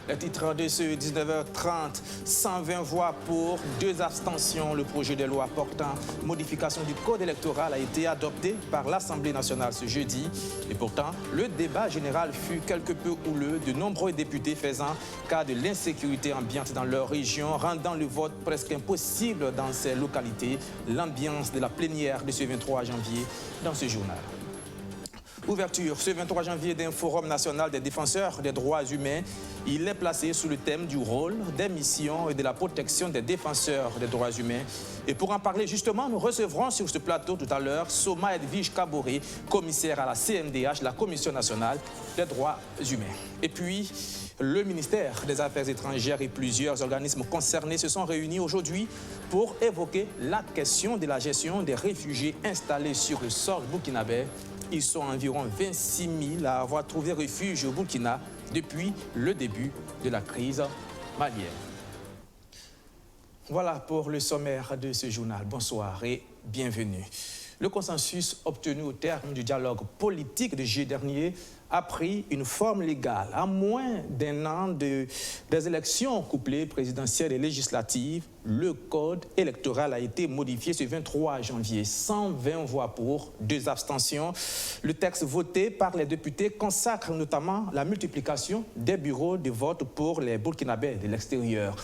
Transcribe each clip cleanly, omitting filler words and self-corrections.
Les titres de ce 19h30, 120 voix pour, 2 abstentions. Le projet de loi portant modification du code électoral a été adopté par l'Assemblée nationale ce jeudi. Et pourtant, le débat général fut quelque peu houleux. De nombreux députés faisant cas de l'insécurité ambiante dans leur région, rendant le vote presque impossible dans ces localités. L'ambiance de la plénière de ce 23 janvier dans ce journal. Ouverture ce 23 janvier d'un forum national des défenseurs des droits humains. Il est placé sous le thème du rôle, des missions et de la protection des défenseurs des droits humains. Et pour en parler justement, nous recevrons sur ce plateau tout à l'heure Soma Edwige Kaboré, commissaire à la CNDH, la Commission nationale des droits humains. Et puis, le ministère des Affaires étrangères et plusieurs organismes concernés se sont réunis aujourd'hui pour évoquer la question de la gestion des réfugiés installés sur le sol burkinabé. Ils sont environ 26 000 à avoir trouvé refuge au Burkina depuis le début de la crise malienne. Voilà pour le sommaire de ce journal. Bonsoir et bienvenue. Le consensus obtenu au terme du dialogue politique de juillet dernier a pris une forme légale. À moins d'un an des élections couplées présidentielles et législatives, le code électoral a été modifié ce 23 janvier. 120 voix pour, 2 abstentions. Le texte voté par les députés consacre notamment la multiplication des bureaux de vote pour les Burkinabés de l'extérieur.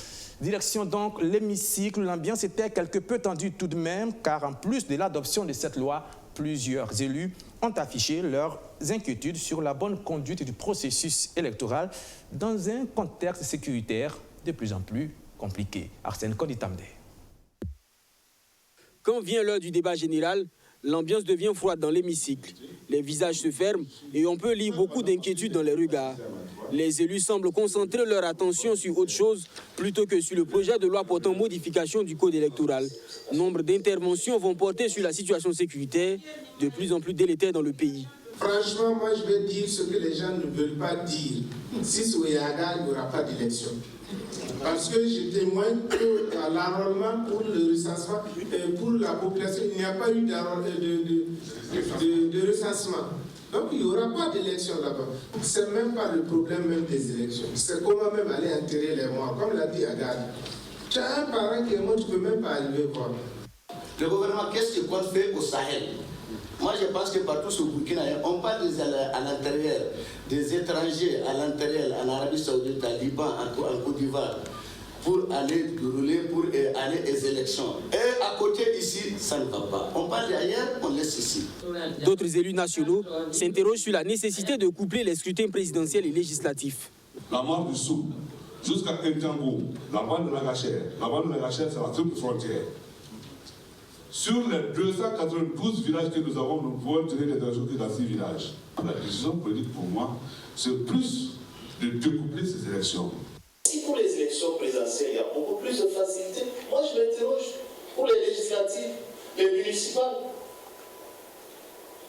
Direction donc l'hémicycle. L'ambiance était quelque peu tendue tout de même, car en plus de l'adoption de cette loi, plusieurs élus ont affiché leurs inquiétudes sur la bonne conduite du processus électoral dans un contexte sécuritaire de plus en plus compliqué. Arsène Koditamde. Quand vient l'heure du débat général, l'ambiance devient froide dans l'hémicycle. Les visages se ferment et on peut lire beaucoup d'inquiétudes dans les regards. Les élus semblent concentrer leur attention sur autre chose plutôt que sur le projet de loi portant modification du code électoral. Nombre d'interventions vont porter sur la situation sécuritaire, de plus en plus délétère dans le pays. Franchement, moi je vais dire ce que les gens ne veulent pas dire. Si c'est au Yaga, il n'y aura pas d'élection. Parce que je témoigne qu'à l'enrôlement pour le recensement, pour la population, il n'y a pas eu de recensement. Donc il n'y aura pas d'élection là-bas. Ce n'est même pas le problème même des élections. C'est comment même aller enterrer les morts. Comme l'a dit Agar. Tu as un parent qui est mort, tu ne peux même pas arriver quoi. Le gouvernement, qu'est-ce qu'il compte faire au Sahel? Moi, je pense que partout sur Burkina, on parle à l'intérieur, des étrangers à l'intérieur, en Arabie Saoudite, en Liban, en Côte d'Ivoire, pour aller dérouler, pour aller aux élections. Et à côté ici, ça ne va pas. On parle d'ailleurs, on laisse ici. D'autres élus nationaux s'interrogent sur la nécessité de coupler les scrutins présidentiels et législatifs. La mort du Sou, jusqu'à Ntango, la bande de Lagachère, c'est la triple frontière. Sur les 292 villages que nous avons, nous pouvons tirer les ajouter dans 6 villages. La décision politique pour moi, c'est plus de découpler ces élections. Si pour les élections présidentielles, il y a beaucoup plus de facilité, moi je m'interroge pour les législatives, les municipales.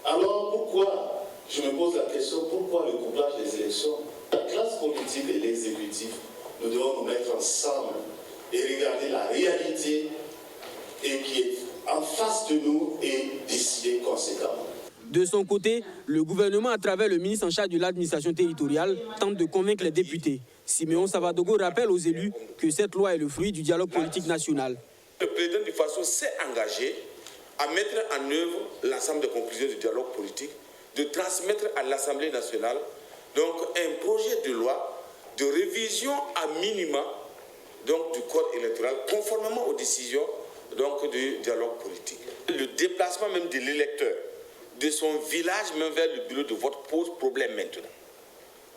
Alors pourquoi, je me pose la question, pourquoi le couplage des élections? La classe politique et l'exécutif, nous devons nous mettre ensemble et regarder la réalité et qui est en face de nous et décider conséquemment. De son côté, le gouvernement, à travers le ministre en charge de l'administration territoriale, tente de convaincre les députés. Siméon Savadogo rappelle aux élus que cette loi est le fruit du dialogue politique national. Le président du FASO s'est engagé à mettre en œuvre l'ensemble des conclusions du dialogue politique, de transmettre à l'Assemblée nationale donc un projet de loi de révision à minima donc, du code électoral conformément aux décisions donc, du dialogue politique. Le déplacement même de l'électeur de son village même vers le bureau de vote pose problème maintenant.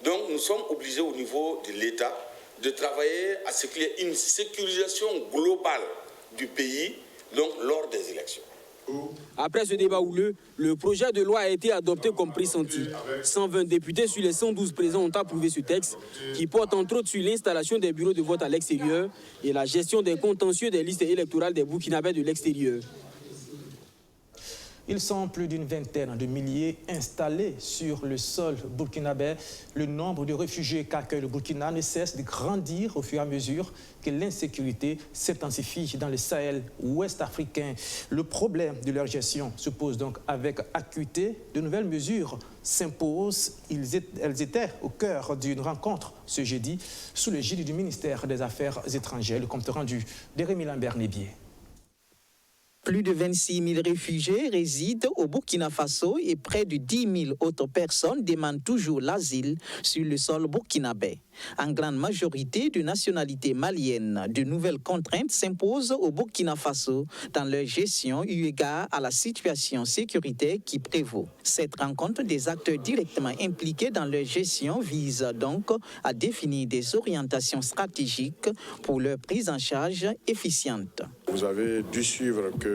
Donc nous sommes obligés au niveau de l'État de travailler à ce qu'il y ait une sécurisation globale du pays donc, lors des élections. Après ce débat houleux, le projet de loi a été adopté comme pressenti. 120 députés sur les 112 présents ont approuvé ce texte qui porte entre autres sur l'installation des bureaux de vote à l'extérieur et la gestion des contentieux des listes électorales des Burkinabés de l'extérieur. Ils sont plus d'une vingtaine de milliers installés sur le sol burkinabé. Le nombre de réfugiés qu'accueille le Burkina ne cesse de grandir au fur et à mesure que l'insécurité s'intensifie dans le Sahel ouest africain. Le problème de leur gestion se pose donc avec acuité. De nouvelles mesures s'imposent. Elles étaient au cœur d'une rencontre ce jeudi sous l'égide du ministère des Affaires étrangères. Le compte rendu de Rémi Lambert-Nébier. Plus de 26 000 réfugiés résident au Burkina Faso et près de 10 000 autres personnes demandent toujours l'asile sur le sol burkinabé. En grande majorité de nationalité malienne, de nouvelles contraintes s'imposent au Burkina Faso dans leur gestion eu égard à la situation sécuritaire qui prévaut. Cette rencontre des acteurs directement impliqués dans leur gestion vise donc à définir des orientations stratégiques pour leur prise en charge efficiente. Vous avez dû suivre que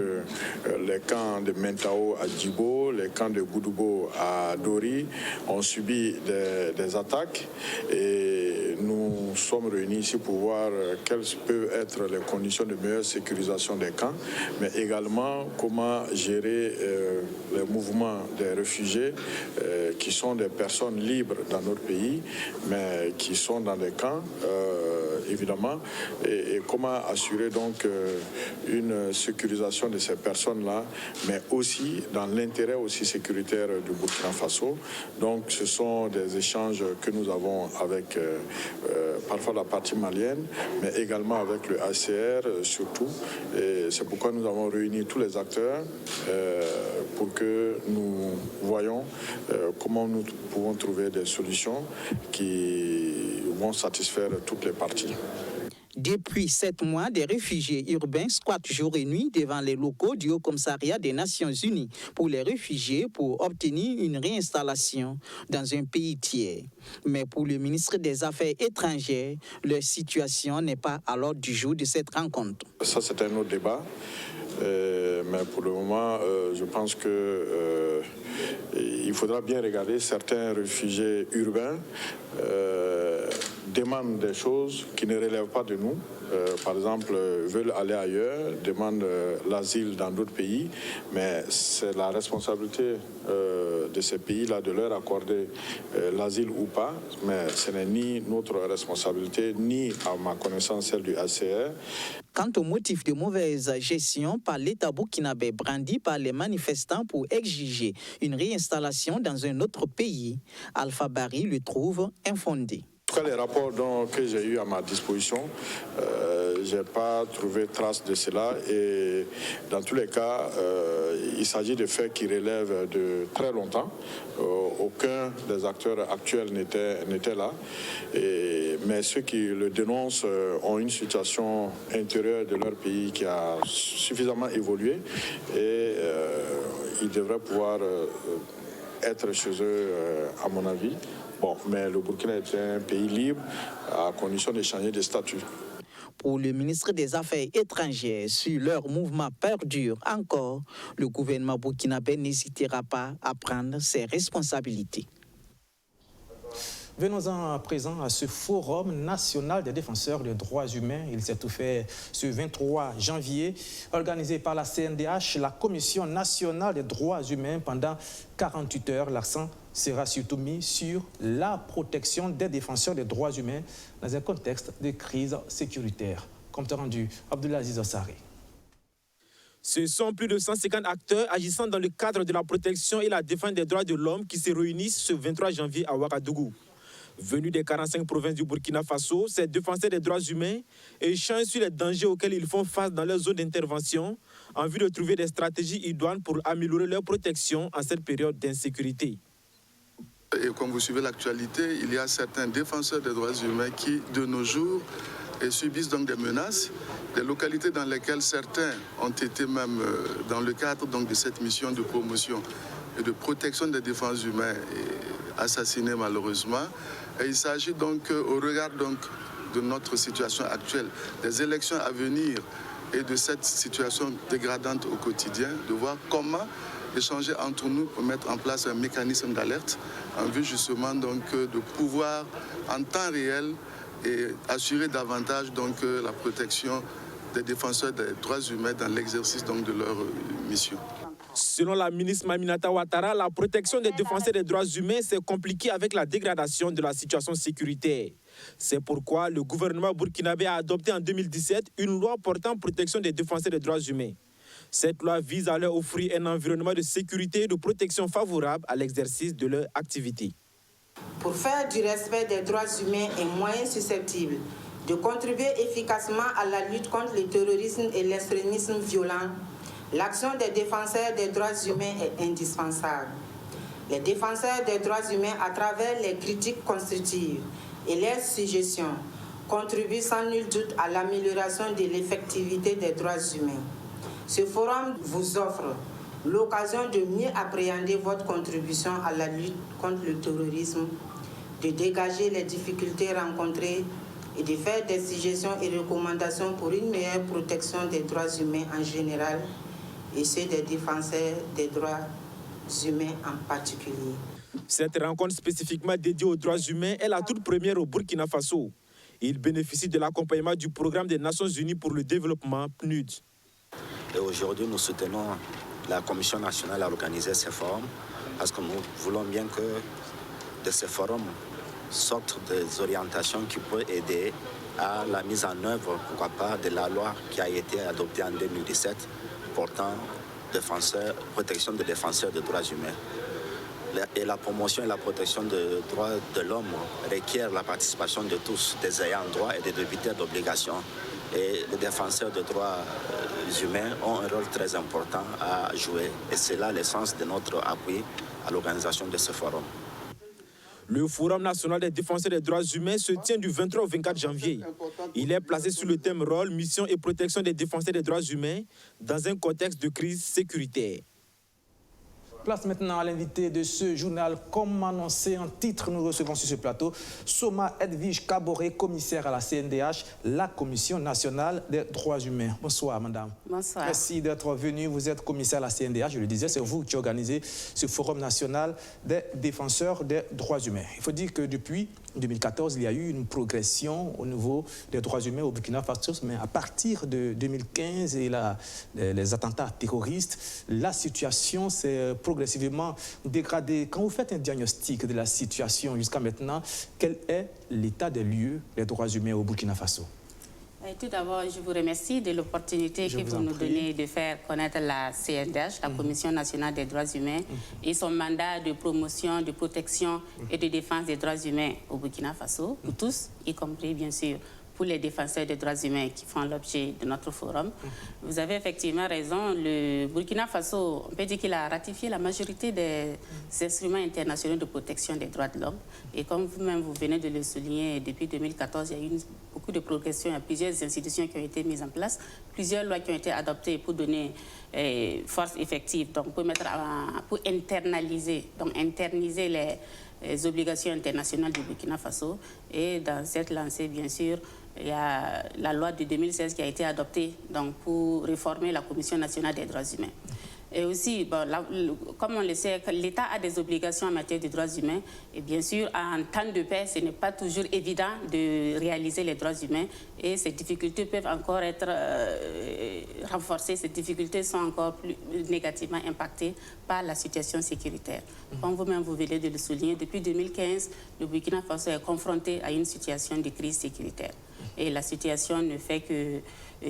les camps de Mentao à Djibo, les camps de Goudoubo à Dori ont subi des attaques et nous sommes réunis ici pour voir quelles peuvent être les conditions de meilleure sécurisation des camps, mais également comment gérer les mouvements des réfugiés qui sont des personnes libres dans notre pays, mais qui sont dans des camps, évidemment, et comment assurer donc une sécurisation de ces personnes-là, mais aussi dans l'intérêt aussi sécuritaire du Burkina Faso. Donc ce sont des échanges que nous avons avec parfois la partie malienne, mais également avec le HCR surtout. Et c'est pourquoi nous avons réuni tous les acteurs pour que nous voyions comment nous pouvons trouver des solutions qui vont satisfaire toutes les parties. Depuis 7 mois, des réfugiés urbains squattent jour et nuit devant les locaux du Haut-Commissariat des Nations Unies pour les réfugiés pour obtenir une réinstallation dans un pays tiers. Mais pour le ministre des Affaires étrangères, leur situation n'est pas à l'ordre du jour de cette rencontre. Ça, c'est un autre débat. Mais pour le moment, je pense que il faudra bien regarder. Certains réfugiés urbains demandent des choses qui ne relèvent pas de nous. Par exemple, veulent aller ailleurs, demandent l'asile dans d'autres pays, mais c'est la responsabilité de ces pays-là de leur accorder l'asile ou pas, mais ce n'est ni notre responsabilité, ni à ma connaissance celle du HCR. Quant au motif de mauvaise gestion par l'État burkinabé brandi par les manifestants pour exiger une réinstallation dans un autre pays, Alpha Barry le trouve infondé. En tout cas, les rapports que j'ai eus à ma disposition, je n'ai pas trouvé trace de cela et dans tous les cas, il s'agit de faits qui relèvent de très longtemps. Aucun des acteurs actuels n'était là, mais ceux qui le dénoncent ont une situation intérieure de leur pays qui a suffisamment évolué et ils devraient pouvoir être chez eux, à mon avis. Bon, mais le Burkina est un pays libre à condition de changer de statut. Pour le ministre des Affaires étrangères, si leur mouvement perdure encore, le gouvernement burkinabé n'hésitera pas à prendre ses responsabilités. Venons-en à présent à ce Forum national des défenseurs des droits humains. Il s'est ouvert ce 23 janvier, organisé par la CNDH, la Commission nationale des droits humains. Pendant 48 heures, l'accent sera surtout mis sur la protection des défenseurs des droits humains dans un contexte de crise sécuritaire. Compte rendu, Abdelaziz Ossari. Ce sont plus de 150 acteurs agissant dans le cadre de la protection et la défense des droits de l'homme qui se réunissent ce 23 janvier à Ouagadougou. Venus des 45 provinces du Burkina Faso, ces défenseurs des droits humains échangent sur les dangers auxquels ils font face dans leur zone d'intervention en vue de trouver des stratégies idoines pour améliorer leur protection en cette période d'insécurité. Et comme vous suivez l'actualité, il y a certains défenseurs des droits humains qui, de nos jours, subissent donc des menaces. Des localités dans lesquelles certains ont été même, dans le cadre donc, de cette mission de promotion et de protection des défenses humaines, assassinés malheureusement. Et il s'agit donc, au regard donc, de notre situation actuelle, des élections à venir et de cette situation dégradante au quotidien, de voir comment échanger entre nous pour mettre en place un mécanisme d'alerte en vue justement donc, de pouvoir en temps réel et assurer davantage donc, la protection des défenseurs des droits humains dans l'exercice donc, de leur mission. Selon la ministre Maminata Ouattara, la protection des défenseurs des droits humains s'est compliquée avec la dégradation de la situation sécuritaire. C'est pourquoi le gouvernement burkinabé a adopté en 2017 une loi portant protection des défenseurs des droits humains. Cette loi vise à leur offrir un environnement de sécurité et de protection favorable à l'exercice de leur activité. Pour faire du respect des droits humains un moyen susceptible de contribuer efficacement à la lutte contre le terrorisme et l'extrémisme violent, l'action des défenseurs des droits humains est indispensable. Les défenseurs des droits humains, à travers les critiques constructives et les suggestions, contribuent sans nul doute à l'amélioration de l'effectivité des droits humains. Ce forum vous offre l'occasion de mieux appréhender votre contribution à la lutte contre le terrorisme, de dégager les difficultés rencontrées et de faire des suggestions et recommandations pour une meilleure protection des droits humains en général et ceux des défenseurs des droits humains en particulier. Cette rencontre spécifiquement dédiée aux droits humains est la toute première au Burkina Faso. Il bénéficie de l'accompagnement du programme des Nations Unies pour le développement, PNUD. Et aujourd'hui, nous soutenons la Commission nationale à organiser ces forums parce que nous voulons bien que de ces forums sortent des orientations qui peuvent aider à la mise en œuvre, pourquoi pas, de la loi qui a été adoptée en 2017 portant protection des défenseurs des droits humains. Et la promotion et la protection des droits de l'homme requièrent la participation de tous, des ayants droit et des débiteurs d'obligations. Et les défenseurs des droits humains ont un rôle très important à jouer. Et c'est là l'essence de notre appui à l'organisation de ce forum. Le Forum national des défenseurs des droits humains se tient du 23 au 24 janvier. Il est placé sous le thème rôle, mission et protection des défenseurs des droits humains dans un contexte de crise sécuritaire. Place maintenant à l'invité de ce journal. Comme annoncé en titre, nous recevons sur ce plateau Soma Edwige Kaboré, commissaire à la CNDH, la Commission nationale des droits humains. Bonsoir, madame. Bonsoir. Merci d'être venue. Vous êtes commissaire à la CNDH, je le disais, c'est vous qui organisez ce Forum national des défenseurs des droits humains. Il faut dire que depuis 2014, il y a eu une progression au niveau des droits humains au Burkina Faso, mais à partir de 2015 et les attentats terroristes, la situation s'est progressivement dégradée. Quand vous faites un diagnostic de la situation jusqu'à maintenant, quel est l'état des lieux des droits humains au Burkina Faso? Tout d'abord, je vous remercie de l'opportunité que vous nous donnez de faire connaître la CNDH, la Commission nationale des droits humains, et son mandat de promotion, de protection et de défense des droits humains au Burkina Faso, pour tous, y compris bien sûr pour les défenseurs des droits humains qui font l'objet de notre forum. Vous avez effectivement raison, le Burkina Faso, on peut dire qu'il a ratifié la majorité des instruments internationaux de protection des droits de l'homme. Et comme vous-même, vous venez de le souligner, depuis 2014, il y a eu beaucoup de progression, il y a plusieurs institutions qui ont été mises en place, plusieurs lois qui ont été adoptées pour donner force effective, donc pour internaliser les obligations internationales du Burkina Faso. Et dans cette lancée, bien sûr, il y a la loi de 2016 qui a été adoptée donc, pour réformer la Commission nationale des droits humains. Et aussi, comme on le sait, l'État a des obligations en matière de droits humains. Et bien sûr, en temps de paix, ce n'est pas toujours évident de réaliser les droits humains. Et ces difficultés peuvent encore être renforcées. Ces difficultés sont encore plus négativement impactées par la situation sécuritaire. Comme vous-même, vous venez de le souligner, depuis 2015, le Burkina Faso est confronté à une situation de crise sécuritaire. Et la situation ne fait que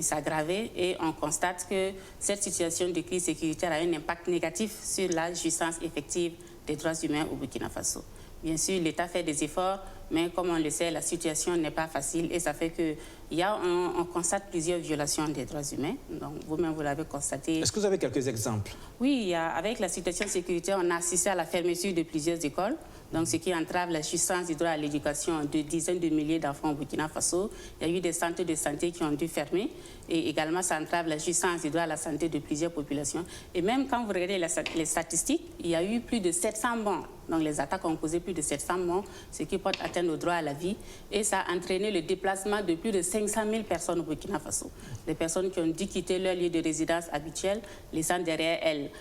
s'aggraver et on constate que cette situation de crise sécuritaire a un impact négatif sur la jouissance effective des droits humains au Burkina Faso. Bien sûr, l'État fait des efforts, mais comme on le sait, la situation n'est pas facile et ça fait qu'on constate plusieurs violations des droits humains. Donc, vous-même, vous l'avez constaté. Est-ce que vous avez quelques exemples? Oui, avec la situation sécuritaire, on a assisté à la fermeture de plusieurs écoles. Donc, ce qui entrave la jouissance du droit à l'éducation de dizaines de milliers d'enfants au Burkina Faso. Il y a eu des centres de santé qui ont dû fermer. Et également, ça entrave la jouissance du droit à la santé de plusieurs populations. Et même quand vous regardez les statistiques, il y a eu plus de 700 morts. Donc, les attaques ont causé plus de 700 morts, ce qui porte atteinte au droit à la vie. Et ça a entraîné le déplacement de plus de 500 000 personnes au Burkina Faso. Des personnes qui ont dû quitter leur lieu de résidence habituel, laissant derrière elles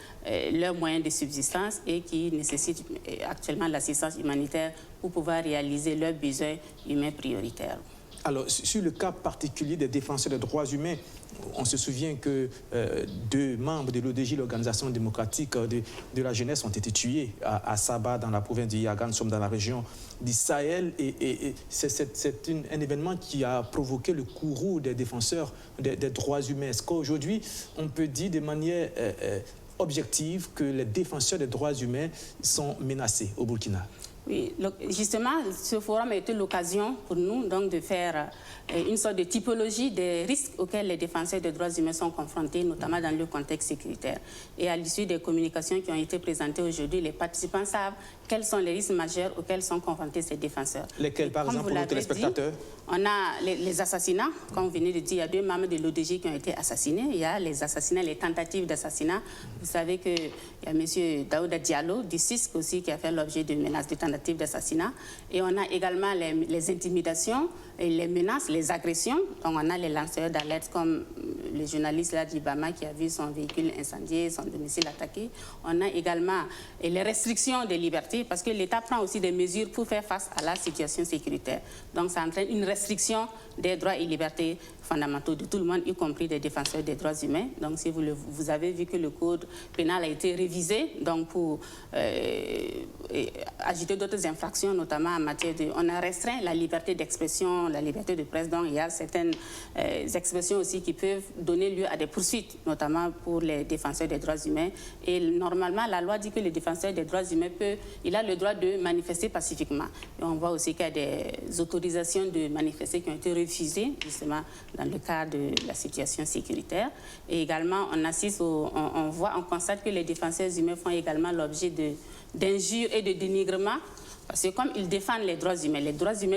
leurs moyens de subsistance et qui nécessitent actuellement l'assistance humanitaire pour pouvoir réaliser leurs besoins humains prioritaires. Alors, sur le cas particulier des défenseurs des droits humains, on se souvient que 2 membres de l'ODJ, l'Organisation démocratique de la jeunesse, ont été tués à Sabah, dans la province du Yagan. Nous sommes dans la région du Sahel et c'est un événement qui a provoqué le courroux des défenseurs des droits humains. Est-ce qu'aujourd'hui, on peut dire de manière objective que les défenseurs des droits humains sont menacés au Burkina? Oui, justement, ce forum a été l'occasion pour nous donc, de faire une sorte de typologie des risques auxquels les défenseurs des droits humains sont confrontés, notamment dans le contexte sécuritaire. Et à l'issue des communications qui ont été présentées aujourd'hui, les participants savent quels sont les risques majeurs auxquels sont confrontés ces défenseurs. Lesquels, par exemple, pour nos téléspectateurs? On a les assassinats, comme vous venez de dire, il y a 2 membres de l'ODG qui ont été assassinés. Il y a les assassinats, les tentatives d'assassinat. Vous savez qu'il y a M. Daouda Diallo du CISC aussi qui a fait l'objet de menaces de tentatives d'assassinat. Et on a également les intimidations, et les menaces, les agressions. Donc on a les lanceurs d'alerte comme le journaliste là d'Ibama qui a vu son véhicule incendié, son domicile attaqué. On a également les restrictions des libertés parce que l'État prend aussi des mesures pour faire face à la situation sécuritaire. Donc ça entraîne une restriction des droits et libertés fondamentaux de tout le monde, y compris des défenseurs des droits humains. Donc si vous avez vu que le code pénal a été révisé donc pour agiter d'autres infractions, notamment en matière de... On a restreint la liberté d'expression, la liberté de presse, donc il y a certaines expressions aussi qui peuvent donner lieu à des poursuites, notamment pour les défenseurs des droits humains. Et normalement, la loi dit que le défenseur des droits humains il a le droit de manifester pacifiquement. Et on voit aussi qu'il y a des autorisations de manifester qui ont été refusées, justement, dans le cadre de la situation sécuritaire. Et également, on constate que les défenseurs humains font également l'objet d'injures et de dénigrements. Parce que comme ils défendent les droits humains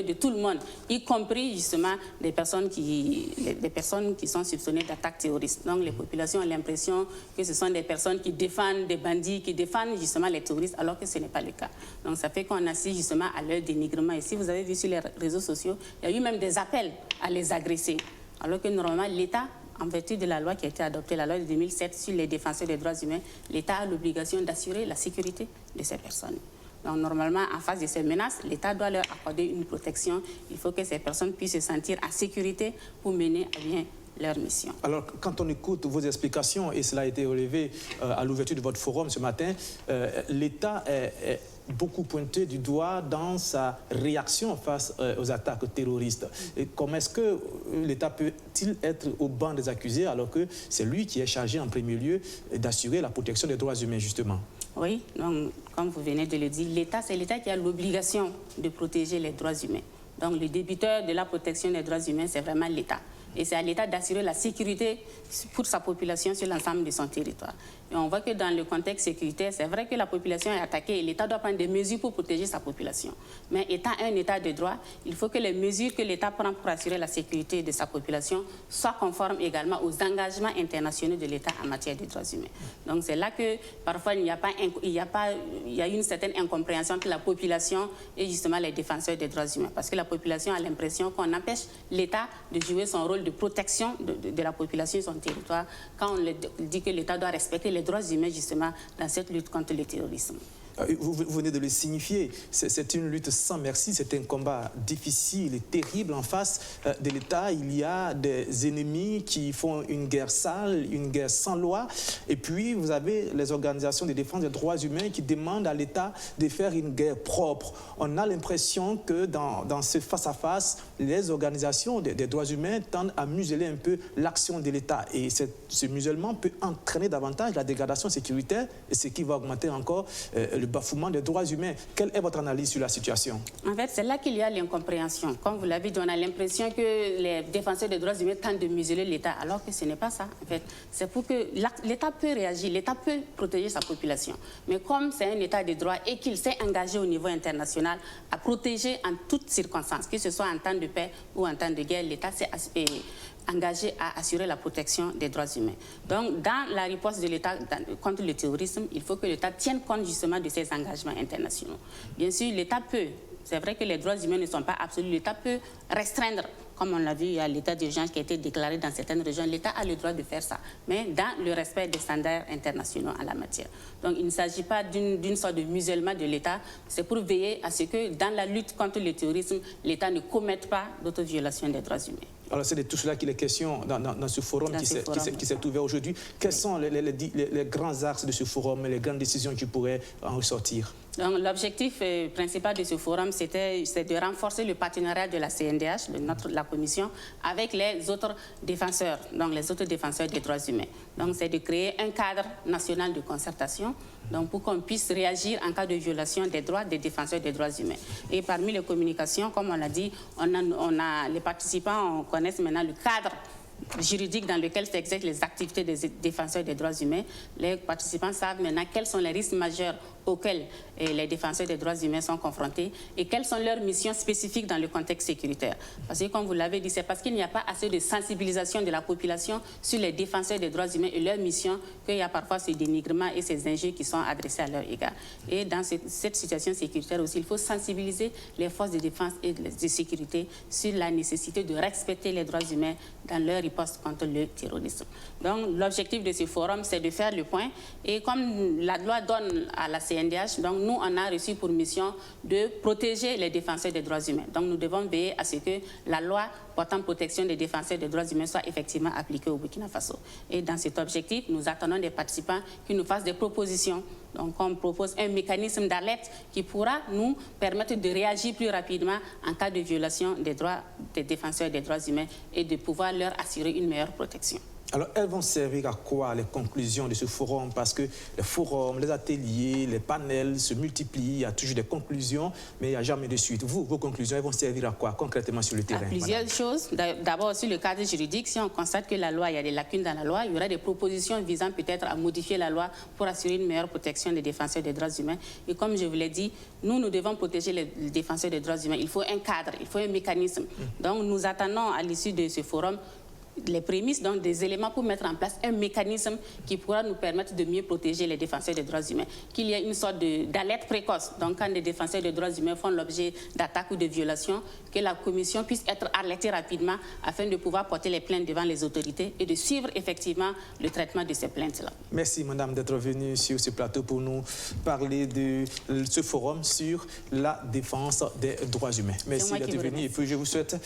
de tout le monde, y compris justement des personnes qui sont soupçonnées d'attaques terroristes. Donc les populations ont l'impression que ce sont des personnes qui défendent des bandits, qui défendent justement les terroristes, alors que ce n'est pas le cas. Donc ça fait qu'on assiste justement à leur dénigrement. Et si vous avez vu sur les réseaux sociaux, il y a eu même des appels à les agresser. Alors que normalement, l'État, en vertu de la loi qui a été adoptée, la loi de 2007 sur les défenseurs des droits humains, l'État a l'obligation d'assurer la sécurité de ces personnes. Donc normalement, en face de ces menaces, l'État doit leur accorder une protection. Il faut que ces personnes puissent se sentir en sécurité pour mener à bien leur mission. Alors, quand on écoute vos explications, et cela a été relevé à l'ouverture de votre forum ce matin, l'État est beaucoup pointé du doigt dans sa réaction face aux attaques terroristes. Et comment est-ce que l'État peut-il être au banc des accusés alors que c'est lui qui est chargé en premier lieu d'assurer la protection des droits humains, justement? Oui, donc, comme vous venez de le dire, l'État, c'est l'État qui a l'obligation de protéger les droits humains. Donc le débiteur de la protection des droits humains, c'est vraiment l'État. Et c'est à l'État d'assurer la sécurité pour sa population sur l'ensemble de son territoire. Et on voit que dans le contexte sécuritaire, c'est vrai que la population est attaquée et l'État doit prendre des mesures pour protéger sa population. Mais étant un État de droit, il faut que les mesures que l'État prend pour assurer la sécurité de sa population soient conformes également aux engagements internationaux de l'État en matière de droits humains. Donc c'est là que parfois il y a une certaine incompréhension entre la population et justement les défenseurs des droits humains. Parce que la population a l'impression qu'on empêche l'État de jouer son rôle de protection de la population et son territoire quand on dit que l'État doit respecter les droits humains justement dans cette lutte contre le terrorisme. Vous venez de le signifier, c'est une lutte sans merci, c'est un combat difficile et terrible en face de l'État. Il y a des ennemis qui font une guerre sale, une guerre sans loi. Et puis, vous avez les organisations de défense des droits humains qui demandent à l'État de faire une guerre propre. On a l'impression que dans ce face-à-face, les organisations des droits humains tendent à museler un peu l'action de l'État. Et ce musellement peut entraîner davantage la dégradation sécuritaire, et ce qui va augmenter encore le bafouement des droits humains. Quelle est votre analyse sur la situation? En fait, c'est là qu'il y a l'incompréhension. Comme vous l'avez dit, on a l'impression que les défenseurs des droits humains tentent de museler l'État, alors que ce n'est pas ça. En fait, c'est pour que l'État peut réagir, l'État peut protéger sa population. Mais comme c'est un État de droit et qu'il s'est engagé au niveau international à protéger en toutes circonstances, que ce soit en temps de paix ou en temps de guerre, l'État s'est engagé à assurer la protection des droits humains. Donc, dans la riposte de l'État contre le terrorisme, il faut que l'État tienne compte justement de ses engagements internationaux. Bien sûr, l'État peut C'est vrai que les droits humains ne sont pas absolus. L'État peut restreindre. Comme on l'a vu, il y a l'état d'urgence qui a été déclaré dans certaines régions. L'État a le droit de faire ça, mais dans le respect des standards internationaux en la matière. Donc il ne s'agit pas d'une sorte de musellement de l'État. C'est pour veiller à ce que dans la lutte contre le terrorisme, l'État ne commette pas d'autres violations des droits humains. Alors c'est de tout cela qu'il est question dans ce forum qui s'est ouvert aujourd'hui. Quels sont les grands axes de ce forum et les grandes décisions qui pourraient en ressortir? L'objectif principal de ce forum, c'est de renforcer le partenariat de la CNDH, la Commission, avec les autres défenseurs, donc les autres défenseurs des droits humains. Donc c'est de créer un cadre national de concertation, donc pour qu'on puisse réagir en cas de violation des droits des défenseurs des droits humains. Et parmi les communications, comme on l'a dit, les participants connaissent maintenant le cadre juridique dans lequel s'exercent les activités des défenseurs des droits humains. Les participants savent maintenant quels sont les risques majeurs auxquels les défenseurs des droits humains sont confrontés et quelles sont leurs missions spécifiques dans le contexte sécuritaire. Parce que, comme vous l'avez dit, c'est parce qu'il n'y a pas assez de sensibilisation de la population sur les défenseurs des droits humains et leurs missions qu'il y a parfois ce dénigrement et ces injures qui sont adressées à leur égard. Et dans cette situation sécuritaire aussi, il faut sensibiliser les forces de défense et de sécurité sur la nécessité de respecter les droits humains dans leur riposte contre le terrorisme. Donc, l'objectif de ce forum, c'est de faire le point. Et comme la loi donne à la CNDH, donc nous, on a reçu pour mission de protéger les défenseurs des droits humains. Donc, nous devons veiller à ce que la loi portant protection des défenseurs des droits humains soit effectivement appliquée au Burkina Faso. Et dans cet objectif, nous attendons des participants qui nous fassent des propositions. Donc, on propose un mécanisme d'alerte qui pourra nous permettre de réagir plus rapidement en cas de violation des droits des défenseurs des droits humains et de pouvoir leur assurer une meilleure protection. Alors, elles vont servir à quoi, les conclusions de ce forum? Parce que les forums, les ateliers, les panels se multiplient, il y a toujours des conclusions, mais il n'y a jamais de suite. Vos conclusions, elles vont servir à quoi, concrètement, sur le terrain? Plusieurs choses. D'abord, sur le cadre juridique, si on constate que la loi, il y a des lacunes dans la loi, il y aura des propositions visant peut-être à modifier la loi pour assurer une meilleure protection des défenseurs des droits humains. Et comme je vous l'ai dit, nous devons protéger les défenseurs des droits humains. Il faut un cadre, il faut un mécanisme. Donc, nous attendons à l'issue de ce forum les prémices, donc des éléments pour mettre en place un mécanisme qui pourra nous permettre de mieux protéger les défenseurs des droits humains. Qu'il y ait une sorte d'alerte précoce. Donc quand les défenseurs des droits humains font l'objet d'attaques ou de violations, que la commission puisse être alertée rapidement afin de pouvoir porter les plaintes devant les autorités et de suivre effectivement le traitement de ces plaintes-là. Merci madame d'être venue sur ce plateau pour nous parler de ce forum sur la défense des droits humains. Merci d'être venue et puis je vous souhaite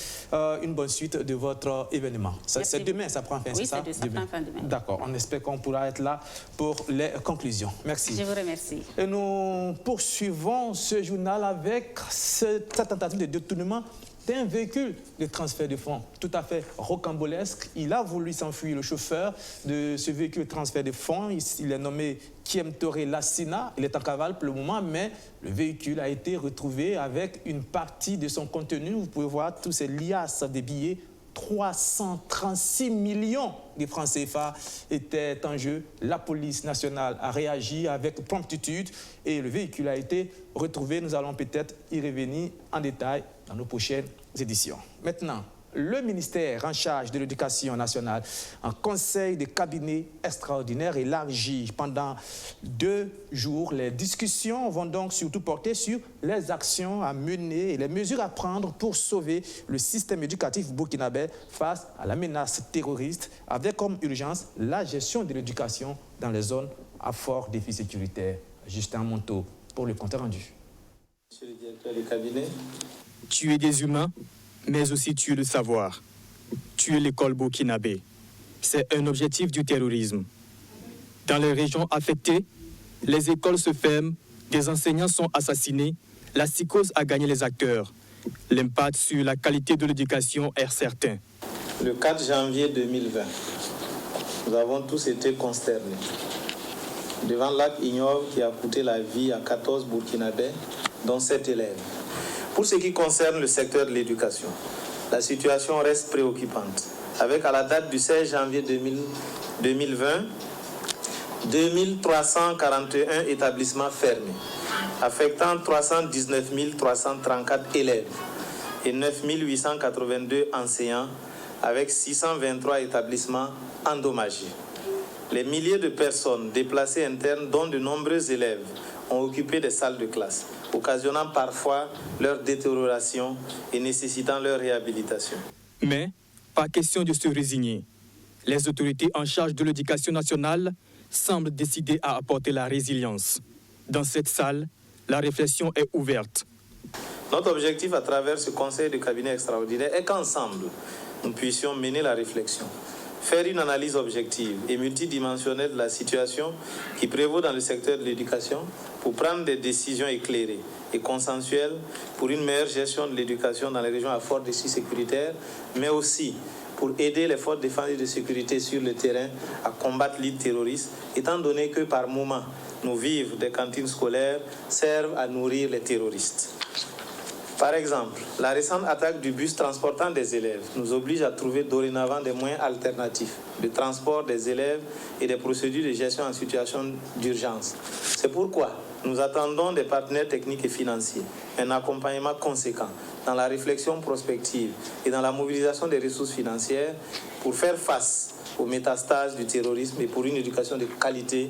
une bonne suite de votre événement. C'est demain, ça prend fin, oui, c'est ça? Ça prend fin demain. D'accord, on espère qu'on pourra être là pour les conclusions. Merci. Je vous remercie. Et nous poursuivons ce journal avec cette tentative de détournement d'un véhicule de transfert de fonds tout à fait rocambolesque. Il a voulu s'enfuir, le chauffeur de ce véhicule de transfert de fonds. Il est nommé Kiem Toré Lassina. Il est en cavale pour le moment, mais le véhicule a été retrouvé avec une partie de son contenu. Vous pouvez voir tous ces liasses de billets. 336 millions de francs CFA étaient en jeu. La police nationale a réagi avec promptitude et le véhicule a été retrouvé. Nous allons peut-être y revenir en détail dans nos prochaines éditions. Maintenant, le ministère en charge de l'Éducation nationale, un conseil de cabinet extraordinaire élargi pendant 2 jours. Les discussions vont donc surtout porter sur les actions à mener et les mesures à prendre pour sauver le système éducatif burkinabé face à la menace terroriste, avec comme urgence la gestion de l'éducation dans les zones à fort défi sécuritaire. Justin Monteau pour le compte rendu. Monsieur le directeur du cabinet, tuer des humains, mais aussi tuer le savoir, tuer l'école burkinabé. C'est un objectif du terrorisme. Dans les régions affectées, les écoles se ferment, des enseignants sont assassinés, la psychose a gagné les acteurs. L'impact sur la qualité de l'éducation est certain. Le 4 janvier 2020, nous avons tous été consternés devant l'acte ignoble qui a coûté la vie à 14 Burkinabés, dont 7 élèves. Pour ce qui concerne le secteur de l'éducation, la situation reste préoccupante. Avec à la date du 16 janvier 2020, 2341 établissements fermés, affectant 319 334 élèves et 9 882 enseignants, avec 623 établissements endommagés. Les milliers de personnes déplacées internes, dont de nombreux élèves, ont occupé des salles de classe. occasionnant parfois leur détérioration et nécessitant leur réhabilitation. Mais pas question de se résigner. Les autorités en charge de l'éducation nationale semblent décidées à apporter la résilience. Dans cette salle, la réflexion est ouverte. Notre objectif à travers ce conseil de cabinet extraordinaire est qu'ensemble, nous puissions mener la réflexion, faire une analyse objective et multidimensionnelle de la situation qui prévaut dans le secteur de l'éducation pour prendre des décisions éclairées et consensuelles pour une meilleure gestion de l'éducation dans les régions à fort défi sécuritaire, mais aussi pour aider les forces de défense et de sécurité sur le terrain à combattre l'île terroriste, étant donné que par moment, nos vivres des cantines scolaires servent à nourrir les terroristes. Par exemple, la récente attaque du bus transportant des élèves nous oblige à trouver dorénavant des moyens alternatifs de transport des élèves et des procédures de gestion en situation d'urgence. C'est pourquoi nous attendons des partenaires techniques et financiers un accompagnement conséquent dans la réflexion prospective et dans la mobilisation des ressources financières pour faire face aux métastases du terrorisme et pour une éducation de qualité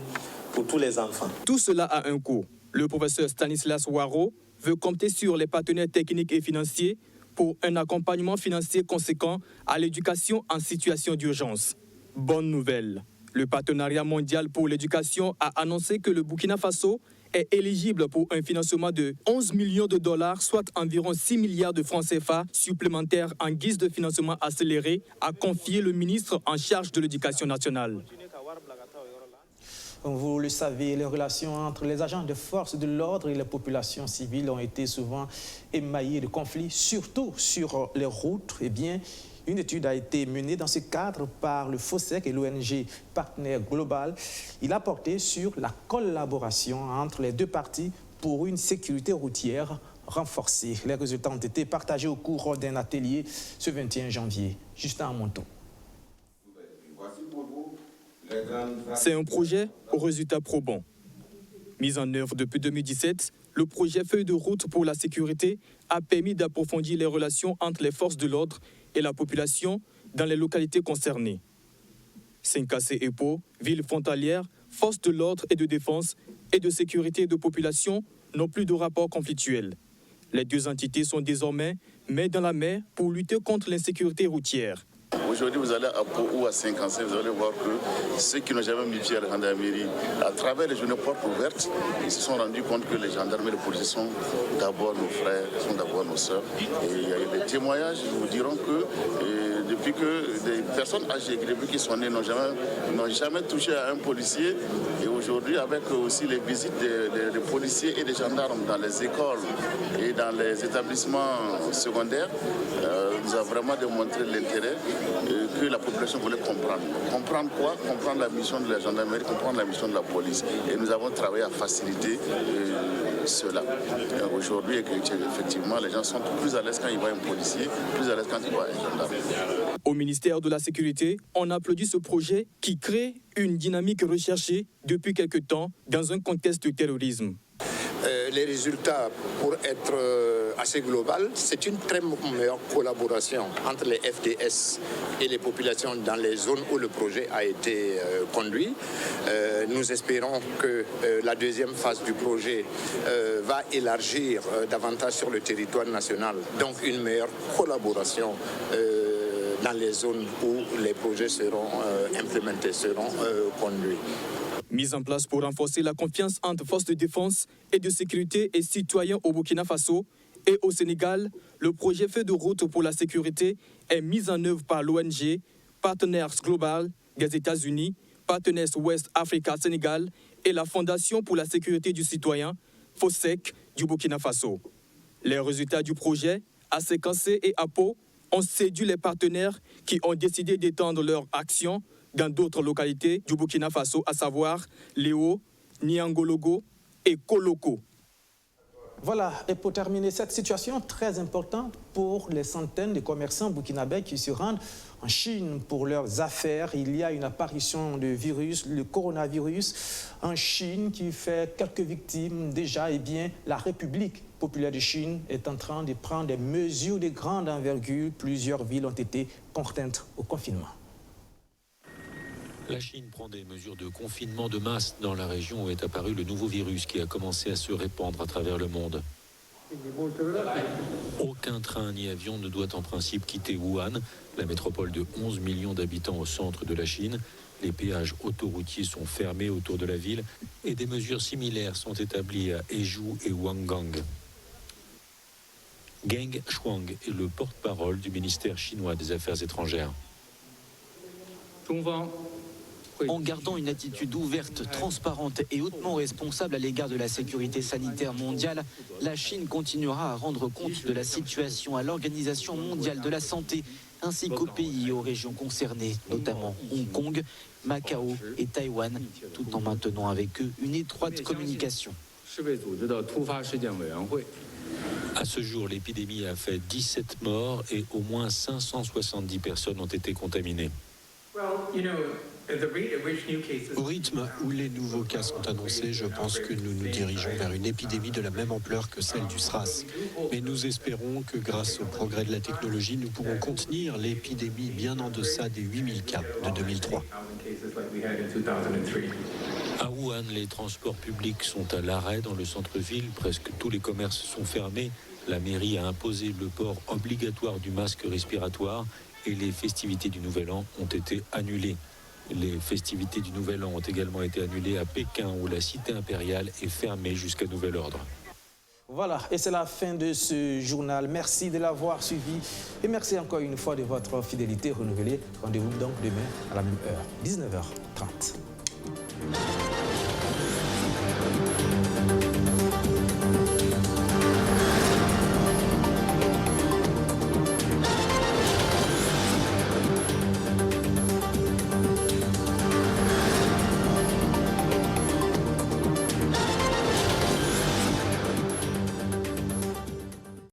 pour tous les enfants. Tout cela a un coût. Le professeur Stanislas Waro veut compter sur les partenaires techniques et financiers pour un accompagnement financier conséquent à l'éducation en situation d'urgence. Bonne nouvelle, le partenariat mondial pour l'éducation a annoncé que le Burkina Faso est éligible pour un financement de 11 millions de dollars, soit environ 6 milliards de francs CFA supplémentaires en guise de financement accéléré, a confié le ministre en charge de l'éducation nationale. Vous le savez, les relations entre les agents de force de l'ordre et les populations civiles ont été souvent émaillées de conflits, surtout sur les routes. Eh bien, une étude a été menée dans ce cadre par le FOSSEC et l'ONG Partenaire Global. Il a porté sur la collaboration entre les deux parties pour une sécurité routière renforcée. Les résultats ont été partagés au cours d'un atelier ce 21 janvier. Justin Amonto. C'est un projet aux résultats probants. Mis en œuvre depuis 2017, le projet Feuille de route pour la sécurité a permis d'approfondir les relations entre les forces de l'ordre et la population dans les localités concernées. Sinkasé-Epo, ville frontalière, forces de l'ordre et de défense et de sécurité de population n'ont plus de rapports conflictuels. Les deux entités sont désormais main dans la main pour lutter contre l'insécurité routière. Aujourd'hui, vous allez à Pau ou à Saint-Cancin, vous allez voir que ceux qui n'ont jamais mis pied à la gendarmerie, à travers les journées portes ouvertes, ils se sont rendus compte que les gendarmes et les policiers sont d'abord nos frères, sont d'abord nos sœurs. Et il y a eu des témoignages qui vous diront que depuis que des personnes âgées, depuis qu'ils sont nés, n'ont jamais touché à un policier. Et aujourd'hui, avec aussi les visites des policiers et des gendarmes dans les écoles et dans les établissements secondaires, nous a vraiment démontré l'intérêt que la population voulait comprendre. Comprendre quoi? Comprendre la mission de la gendarmerie, comprendre la mission de la police. Et nous avons travaillé à faciliter cela. Aujourd'hui, effectivement, les gens sont plus à l'aise quand ils voient un policier, plus à l'aise quand ils voient un gendarme. Au ministère de la Sécurité, on applaudit ce projet qui crée une dynamique recherchée depuis quelque temps dans un contexte de terrorisme. Les résultats, pour être assez global, c'est une très meilleure collaboration entre les FDS et les populations dans les zones où le projet a été conduit. Nous espérons que la deuxième phase du projet va élargir davantage sur le territoire national, donc une meilleure collaboration dans les zones où les projets seront implémentés, seront conduits. Mise en place pour renforcer la confiance entre forces de défense et de sécurité et citoyens au Burkina Faso et au Sénégal, le projet Feuille de route pour la sécurité est mis en œuvre par l'ONG Partners Global des États-Unis, Partners West Africa Sénégal et la Fondation pour la sécurité du citoyen, FOSSEC, du Burkina Faso. Les résultats du projet, à Sinkasé et à Pau, ont séduit les partenaires qui ont décidé d'étendre leur action dans d'autres localités du Burkina Faso, à savoir Léo, Niangologo et Koloko. Voilà, et pour terminer, cette situation très importante pour les centaines de commerçants burkinabés qui se rendent en Chine pour leurs affaires. Il y a une apparition de virus, le coronavirus, en Chine qui fait quelques victimes déjà. Eh bien, la République populaire de Chine est en train de prendre des mesures de grande envergure. Plusieurs villes ont été contraintes au confinement. La Chine prend des mesures de confinement de masse dans la région où est apparu le nouveau virus qui a commencé à se répandre à travers le monde. Aucun train ni avion ne doit en principe quitter Wuhan, la métropole de 11 millions d'habitants au centre de la Chine. Les péages autoroutiers sont fermés autour de la ville et des mesures similaires sont établies à Hezhou et Wangang. Geng Shuang est le porte-parole du ministère chinois des Affaires étrangères. En gardant une attitude ouverte, transparente et hautement responsable à l'égard de la sécurité sanitaire mondiale, la Chine continuera à rendre compte de la situation à l'Organisation mondiale de la santé, ainsi qu'aux pays et aux régions concernées, notamment Hong Kong, Macao et Taïwan, tout en maintenant avec eux une étroite communication. À ce jour, l'épidémie a fait 17 morts et au moins 570 personnes ont été contaminées. Au rythme où les nouveaux cas sont annoncés, je pense que nous nous dirigeons vers une épidémie de la même ampleur que celle du SRAS. Mais nous espérons que grâce au progrès de la technologie, nous pourrons contenir l'épidémie bien en deçà des 8000 cas de 2003. À Wuhan, les transports publics sont à l'arrêt dans le centre-ville. Presque tous les commerces sont fermés. La mairie a imposé le port obligatoire du masque respiratoire et les festivités du Nouvel An ont été annulées. Les festivités du Nouvel An ont également été annulées à Pékin où la cité impériale est fermée jusqu'à nouvel ordre. Voilà, et c'est la fin de ce journal. Merci de l'avoir suivi et merci encore une fois de votre fidélité renouvelée. Rendez-vous donc demain à la même heure, 19h30.